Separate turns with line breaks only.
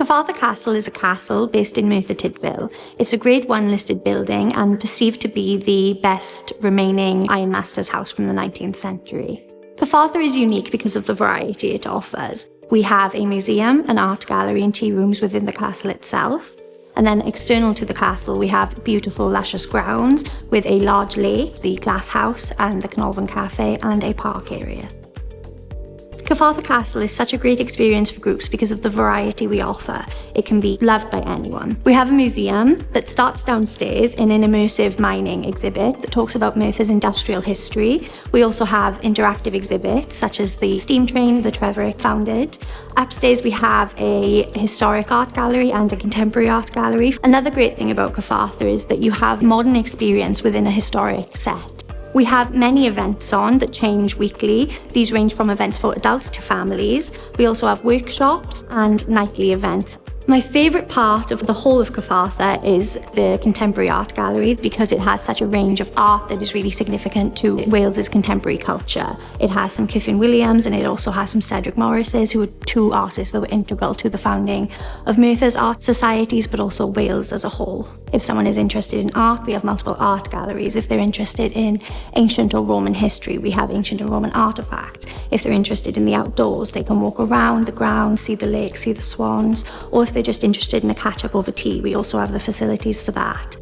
Cyfarthfa Castle is a castle based in Merthyr, Tydfil. It's a Grade 1 listed building and perceived to be the best remaining ironmaster's house from the 19th century. Cyfarthfa is unique because of the variety it offers. We have a museum, an art gallery and tea rooms within the castle itself. And then external to the castle, we have beautiful, luscious grounds with a large lake, the glass house and the Canolfan Cafe, and a park area. Cyfarthfa Castle is such a great experience for groups because of the variety we offer. It can be loved by anyone. We have a museum that starts downstairs in an immersive mining exhibit that talks about Merthyr's industrial history. We also have interactive exhibits such as the steam train that Trevor founded. Upstairs we have a historic art gallery and a contemporary art gallery. Another great thing about Cyfarthfa is that you have modern experience within a historic set. We have many events on that change weekly. These range from events for adults to families. We also have workshops and nightly events. My favourite part of the whole of Cyfarthfa is the contemporary art gallery because it has such a range of art that is really significant to Wales's contemporary culture. It has some Kyffin Williams and it also has some Cedric Morrises, who are two artists that were integral to the founding of Merthyr's art societies, but also Wales as a whole. If someone is interested in art, we have multiple art galleries. If they're interested in ancient or Roman history, we have ancient and Roman artifacts. If they're interested in the outdoors, they can walk around the grounds, see the lake, see the swans, or if they're just interested in a catch-up over tea, we also have the facilities for that.